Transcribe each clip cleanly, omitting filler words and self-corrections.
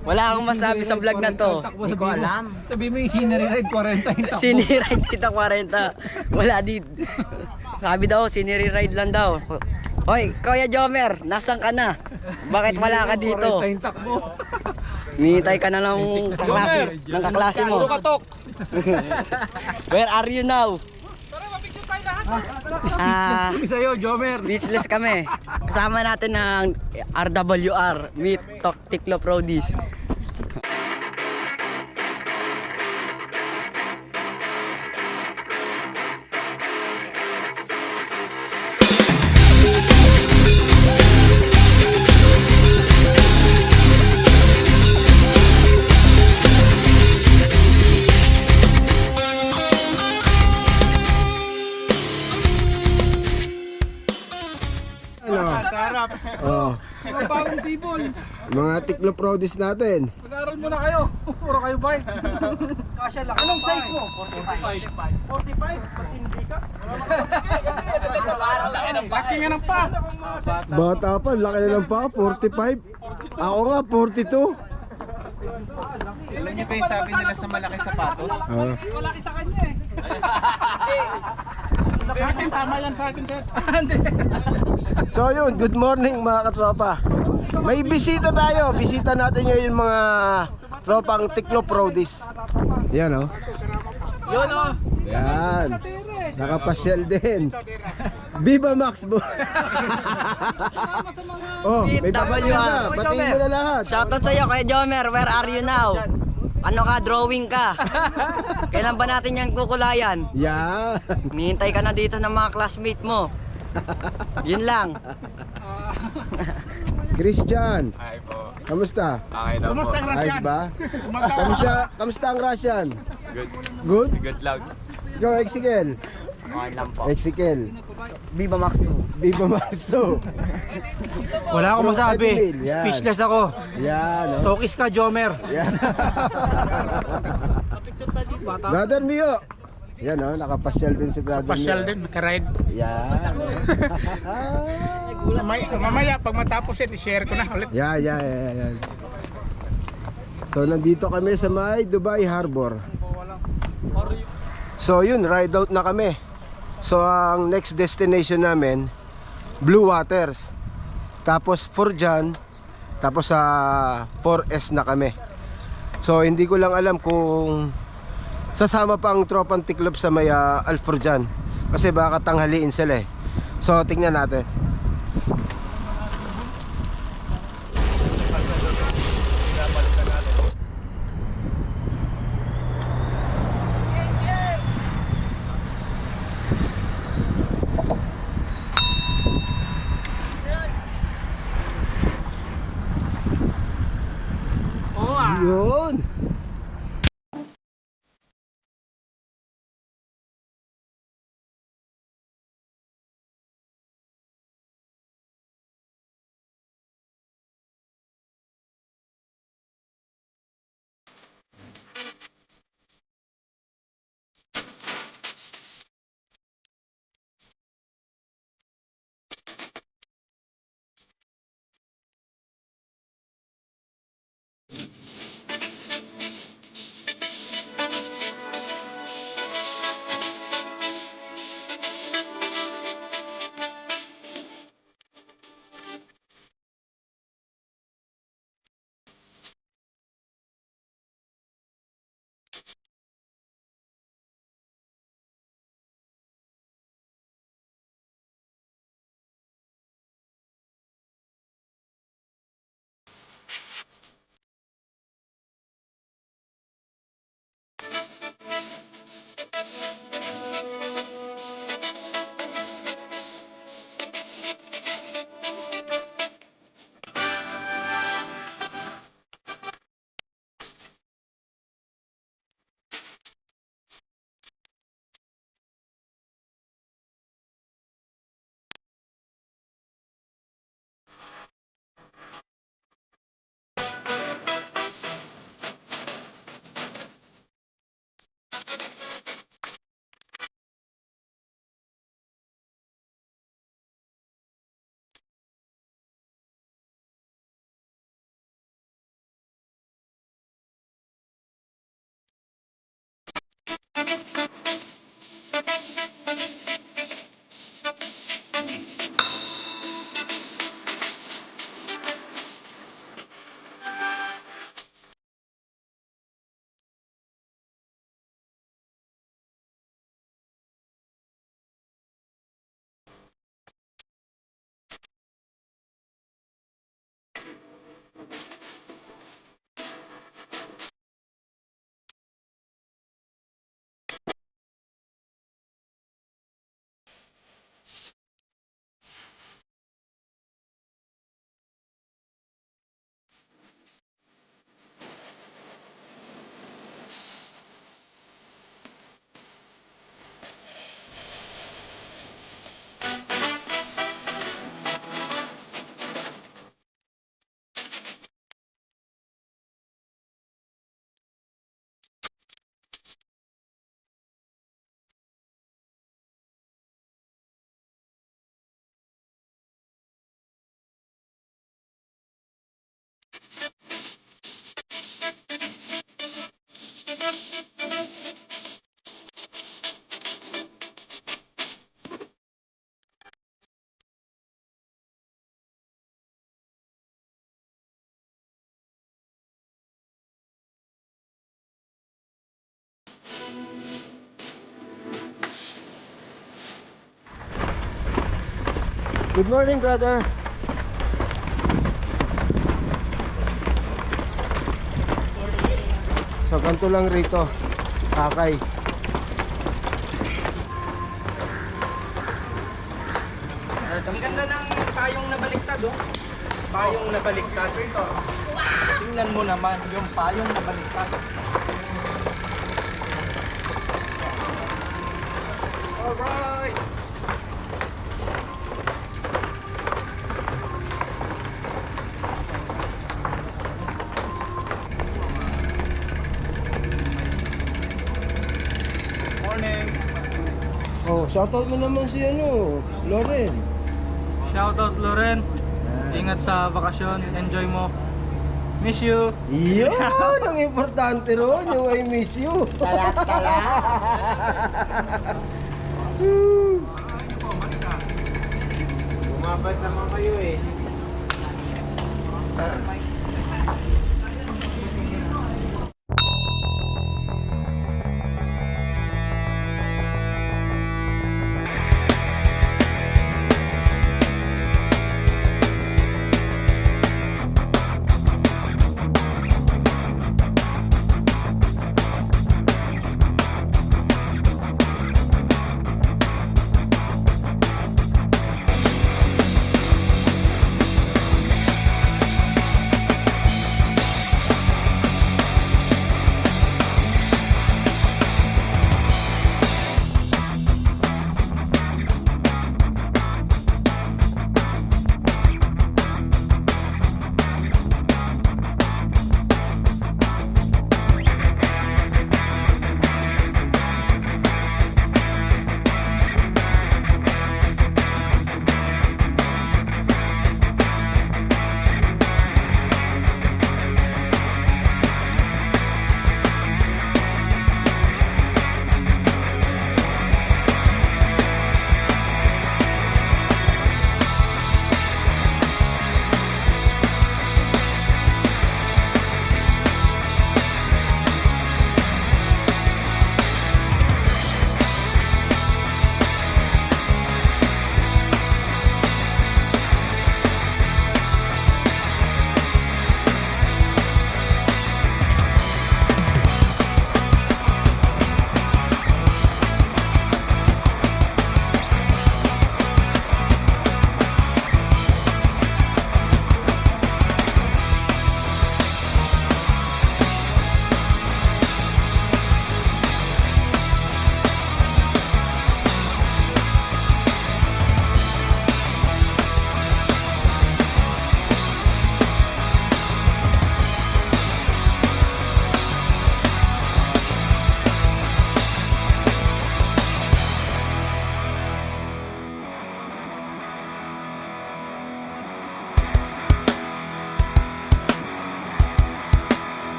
Wala akong masabi sa vlog na to. Hindi ko alam. Sabi mo yung scenery ride 40 yung takbo. Scenery ride dito 40. Wala din. Sabi daw, scenery ride lang daw. Hoy, Kuya Jomer, nasan ka na? Bakit wala ka dito? 40 yung takbo. Hinihintay ka na ng kaklase mo. Puro katok. Where are you now? Kami sa'yo, Jomer. Speechless kami. Kasama natin ng RWR, Meet Talk Tiklo Produce. Sarap. Oh, Mga bagong sibol. mga tiklo produce natin. Mag-aaral muna kayo. Puro kayo bike. Kasya lang. Anong size mo? 45. 45? Ba't hindi ka? Laki nga ng pa. Bata pa, laki na lang pa, 45. Ako nga, 42. Alam niyo ba yung sabi nila sa malaki sapatos? Oh. Malaki sa kanya eh. Sa akin, tama yan sa akin, sir. So yun, good morning mga katropa. May bisita tayo. Bisita natin ngayon mga tropang tiklo produce. Yan oh. Yun o. Yan. Nakapasyal din. Viva Max bo. Sama sa mga... Oh, may WR. babatiin ka. Batiin mo na lahat. Shoutout sa'yo, Kuya Jomer. Where are you now? Ano ka? Drawing ka. Kailan ba natin yan kukulayan? Yan. Hinihintay ka na dito ng mga classmate mo. Yun lang. Christian, Ay po. kamusta? Okay na po. Kumusta ang Ayos Russian? ba? Kamusta ang Russian? Good. Good? Good luck. Ikaw, Exikel. Okay lang po. Exikel. Viva Max 2. Viva Max to. Wala akong masabi. Edwin, yan. Speechless ako. Yan, oh. Tokis ka, Jomer. Yan. Brother Mio. Yan, oh. Nakapasyal din si Brother Pasyal Mio. din, makaride. Yan. Mamaya, pag matapos yan, i-share ko na ulit. Yan. So, nandito kami sa may Dubai Harbor. So, yun, ride out na kami. So, ang next destination namin, Blue Waters. Tapos, Forjan. Tapos, sa 4S na kami. So, hindi ko lang alam kung sasama pa ang tropang tiklop sa may Alforjan. Kasi baka tanghaliin sila eh. So, tingnan natin. Yun. Good morning, brother. So, ganito lang rito. Akay. Ang ganda ng payong nabaliktad, oh. Payong nabaliktad. Tingnan mo naman yung payong nabaliktad. Alright! Morning! Oh, shoutout mo naman si Loren. Shoutout Loren. Ingat sa bakasyon. Enjoy mo. Miss you. Yun, ang importante ron, yung I miss you. Bumabad naman kayo eh.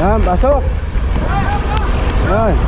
Yan, pasok. Yan.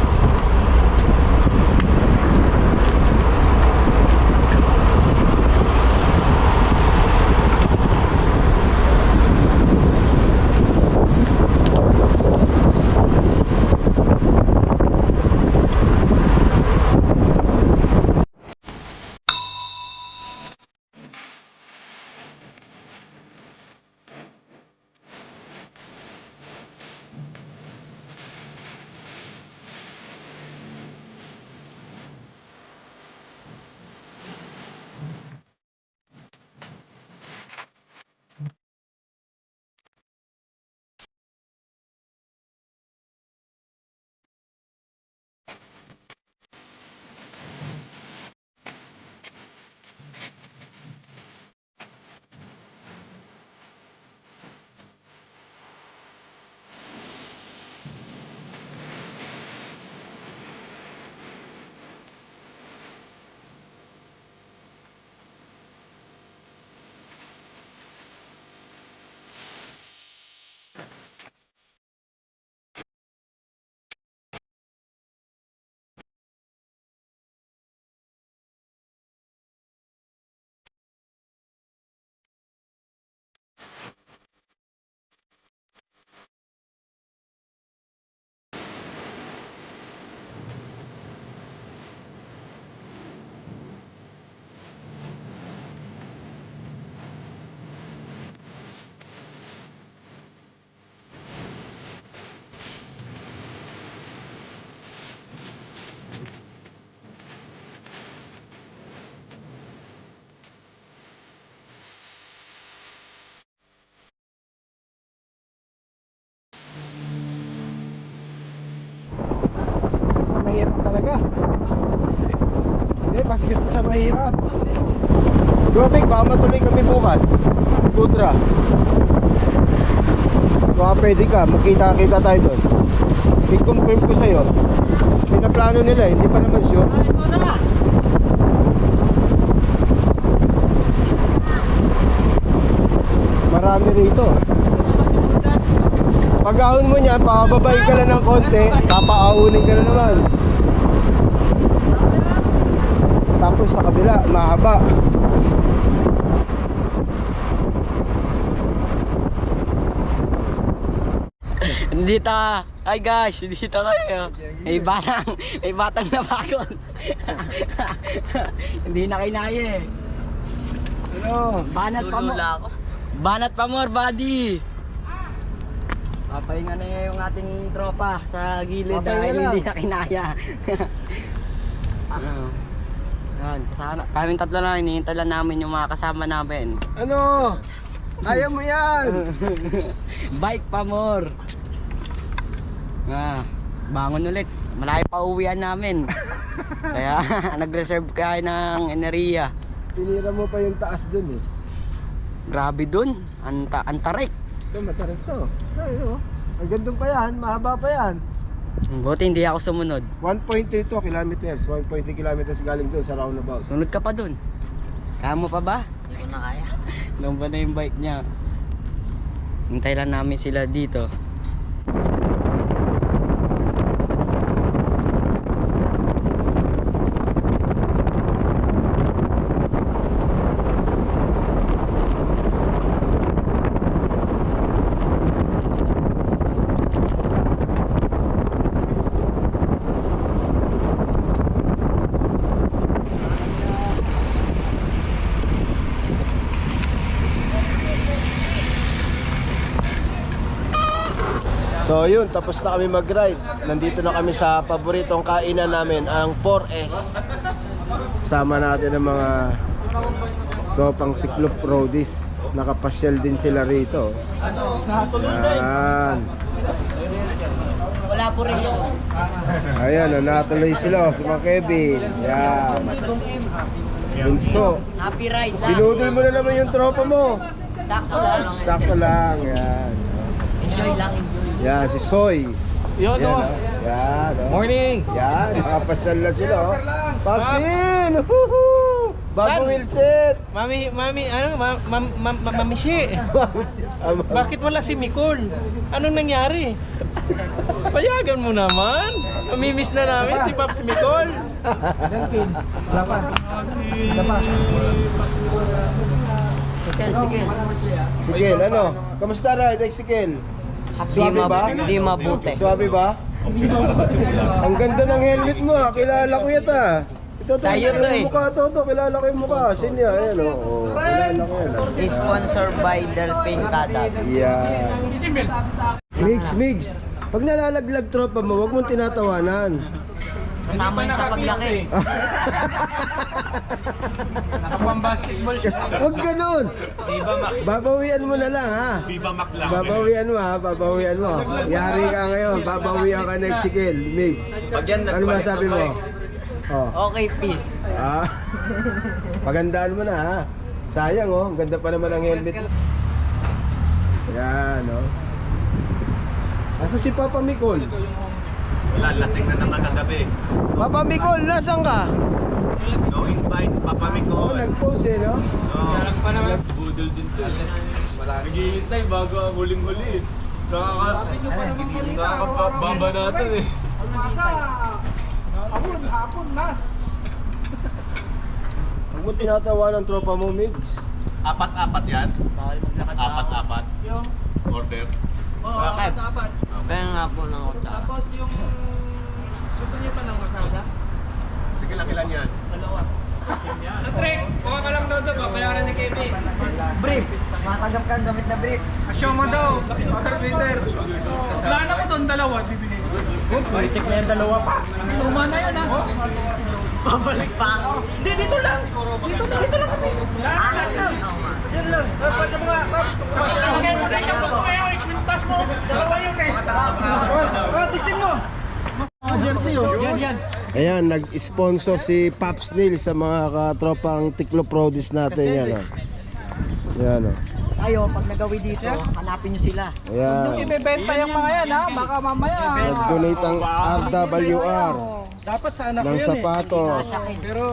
ka. Hindi, mas gusto sa mahirap. Bro, Vic, baka matuloy kami bukas. Kudra. Baka pwede ka, magkita-kita tayo doon. I-confirm ko sa'yo. Pinaplano nila, hindi pa naman sure. Marami rito. Pag-ahon mo niyan, pakababay ka lang ng konti, papaahunin ka na naman. Tapos sa kabila, mahaba. Dito, hi guys, dito kayo. May batang na bakon. Hindi na kinaya eh. Ano? Banat pa mo. Banat pa more, buddy. Papahinga na yung ating tropa sa gilid Papahinga dahil lang. hindi na kinaya. Ano? Yan, sana. Kaming tatlo lang, hinihintay lang namin yung mga kasama namin. Ano? Kaya mo yan! Bike pa more. Bangon ulit. Malayo pa uwian namin. Kaya nag-reserve kaya ng enerhiya. Tinira mo pa yung taas dun eh. Grabe dun. Antarik. Ito, matarik to. Ay, oh. Ang gandun pa yan, mahaba pa yan. Buti hindi ako sumunod. 1.32 kilometers, 1.3 kilometers galing doon sa roundabout. Sunod ka pa dun. Kaya mo pa ba? Hindi ko na kaya. Lamba na yung bike niya. Hintay lang namin sila dito. So yun, tapos na kami mag-ride. Nandito na kami sa paboritong kainan namin, ang 4S. Sama natin ang mga tropang Tiklop Roadies. Nakapasyal din sila rito. Yan. Collaboration. Ayan, natuloy sila si Mang Kevin. Yan. Bunso. Happy ride lang. Binudol mo na naman yung tropa mo. Sakto lang. Sakto lang. Yan. Enjoy lang, enjoy. Yan, si Soy. Yun, Yan, oh. Yan, oh. Morning! Yan, nakapasyal na sila, oh. Papsin! Woohoo! Bago Saan? wheelset! Mami, Mami Shi! Bakit wala si Mikol? Anong nangyari? Payagan mo naman! Namimiss na namin si Paps Mikol! Sikel, ano? Kamusta ride, Sikel? Swabe ba? Di mabuti. Swabe ba? Ang ganda ng helmet mo, ah. Kilala ko yata. Ito, Sa'yo to, eh. Mukha to, kilala ko yung mukha. Sino yan? Ayan, oh. Kilala ko yan, ah. Sponsored by Delphine Kada. Yeah. Migs. Pag nalalaglag tropa mo, huwag mong tinatawanan. Kasama yun sa paglaki. Nakapang-basketball siya. Huwag ganun. Babawian mo na lang, ha? Babawian mo, ha? Babawian mo. Yari ka ngayon. Babawian ka next Sikel. Mig. Ano masabi mo? Oh. Okay, P. Ah. Pagandaan mo na, ha? Sayang, oh. Ang ganda pa naman ang helmet. Yan, oh. Asa si Papa Mikol? Wala, lasing na naman kagabi. Papa Mikol, nasan ka? No invite, Papa Oh, Mikol. nag-post eh, no? Sarap pa naman. Budol din to. Naghihintay bago ang huling-huli. Nakakabamba natin eh. Huwag mo tinatawa ng tropa mo, Migs. Apat-apat yan? Apat-apat. Order. Bakit? Kaya nga po ng kutsara. Tapos yung... Gusto niyo pa ng masada? Sige lang, ilan yan? Sa trick! Kuha ka lang daw doon, babayaran ni Kevin. Brief. Matanggap ka ang gamit na brief. Asyo mo daw! Leader! Plano ko doon dalawa, bibigay ko sa'yo. Politik na yung dalawa pa. Luma na yun ha. Babalik pa ako. Hindi, dito lang! Dito lang kami. Lahat lang! Dito lang! Dapat yung mga... Pagkakagay mo rin yung kumayo, ikwintas mo! Dalawa yun eh! Testing mo! Yan. Ayan, nag-sponsor si Pops Neil sa mga katropang Tiklo Produce natin. Yan o. Yan o. Tayo, pag nagawi dito, hanapin nyo sila. Ayan. Ibebenta yung mga yan ha, baka mamaya. Nag-donate ang RWR Dapat sa anak ko ng yan sapatos. Pero,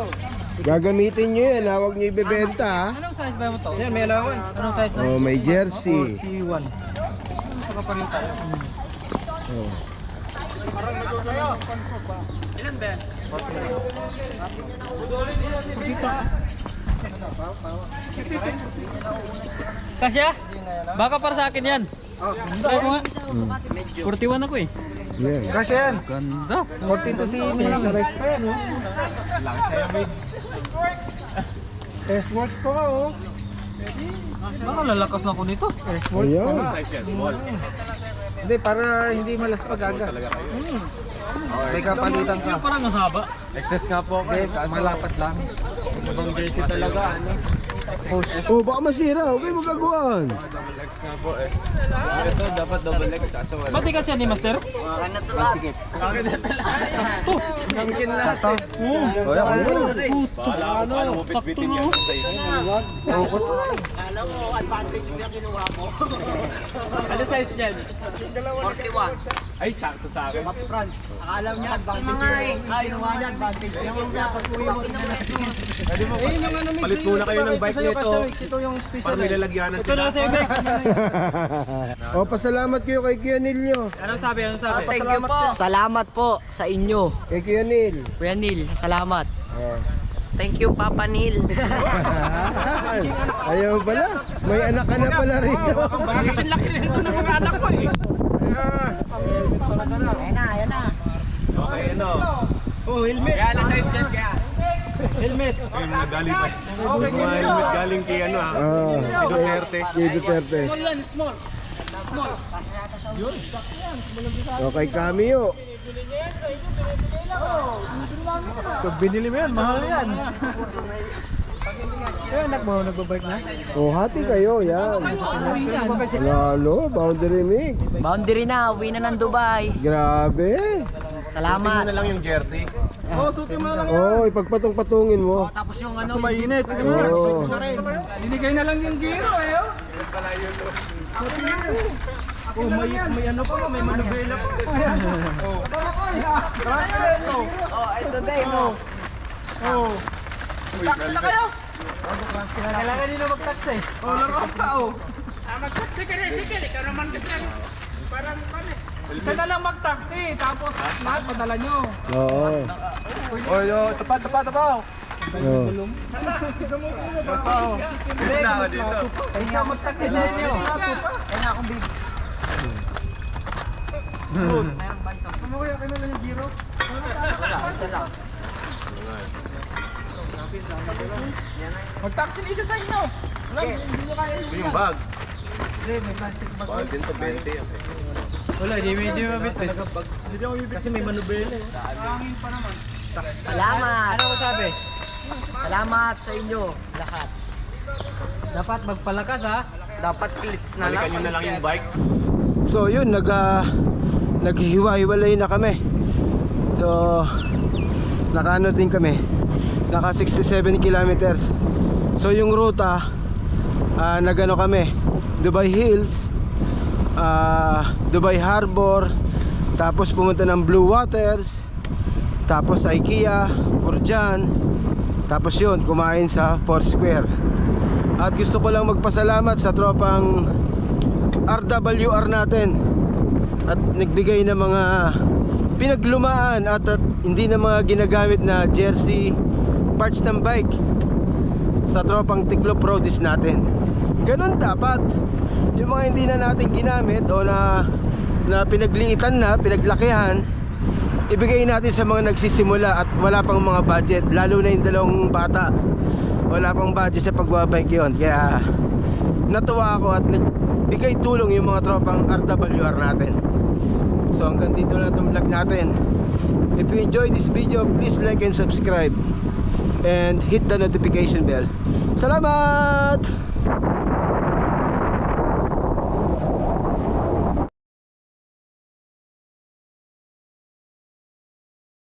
Gagamitin nyo yan, huwag nyo ibebenta ha. Anong size ba mo to? yan, may allowance. Anong size na? Oh, may jersey. T1. Saka pa rin tayo. Oh. Ilan ba yan? Kasya? Baka para sa akin yan. Try ko nga. 41 ako eh. Yan. Kasi yan. Ganda. 14 to si Imi. Sa rice pa yan, oh. Test works pa ka, oh. Baka lalakas na ako nito. Ayan. Hindi, para hindi malas pag-aga. May kapalitan ka. Parang ang haba. Excess nga po ako. Hindi, malapat lang. Ibang jersey talaga, ano? Push. Oh, baka masira. Okay, magagawan. Ito, dapat double X. Kaso wala. Ba't di kasi ni Master? Sige. Gamitin lahat. Ito. Sakto no. Ano size yan? 41. Ay, sakto sa akin. Akala niya advantage. Ayaw niya advantage. Palit muna kayo ng bike nito. Ito yung special. Para may lalagyanan Ito na sa ibig. Oh, pasalamat kayo kay Kuya Neil nyo. Anong sabi? Thank you po. Salamat po sa inyo. Kay Kuya Neil. Kuya Neil, salamat. Oh. Thank you, Papa Neil. Ayaw pala. May anak ka na pala rito. Kasi laki rin ito ng mga anak ko eh. Ayan na. Okay, ano? Oh, helmet. Kaya na size yan, kaya. Helmet. Galing pa. Okay, mga helmet galing kay ano ah. Ah, Duterte. kay Duterte. Small lang, small. Okay, cameo. Pag binili mo yan, mahal yan. Eh, anak mo, nagbabike na? Oh, hati kayo, yan. Lalo, boundary mix. Boundary na, uwi na ng Dubai. Grabe. Salamat. lang yung jersey. Oo, suti mo na lang. Oh, ipagpatong-patungin mo. Tapos yung ano, Mainit. Oh. Binigay na lang yung giro eh. Oh, may ano pa, may manubela pa. oh, ito din, oh. Oh. Taxi na kayo! Kailangan nyo mag-taxi. Oh, laro pa oh. Mag-taxi ka rin, sige. Ikaw naman dyan. Parang kami. Isa na lang mag-taxi, tapos lahat padala nyo. Oo. Oh, yo, tapat. Oh. Isa mag-taxi sa inyo. Kaya akong big. Ano kaya kayo lang yung giro? Mag-taxi na isa sa inyo. Ito yung bag. Hindi, may plastic bag. Bag din to 20 yan. Wala, di medyo mabit eh. Hindi ako bibig kasi may manubela. Salamat. Ano ko sabi? Salamat sa inyo, lahat. Dapat magpalakas ha. Dapat clits na Balikan lang. nyo na lang yung bike. So yun, naghihiwa-hiwalay na kami. So nakaano din kami, naka 67 kilometers. So yung ruta, nagano kami, Dubai Hills, Dubai Harbor, tapos pumunta ng Blue Waters, tapos IKEA, Furjan, tapos yun, kumain sa Foursquare. At gusto ko lang magpasalamat sa tropang RWR natin at nagbigay ng mga pinaglumaan at hindi na mga ginagamit na jersey, parts ng bike sa tropang Tiklo Produce natin. Ganun dapat. Yung mga hindi na natin ginamit o na pinagliitan na, pinaglakihan, ibigay natin sa mga nagsisimula at wala pang mga budget, lalo na yung dalawang bata. Wala pang budget sa pagbabike yon. Kaya natuwa ako at nagbigay tulong yung mga tropang RWR natin. So hanggang dito na itong vlog natin. If you enjoyed this video, please like and subscribe and hit the notification bell. Salamat!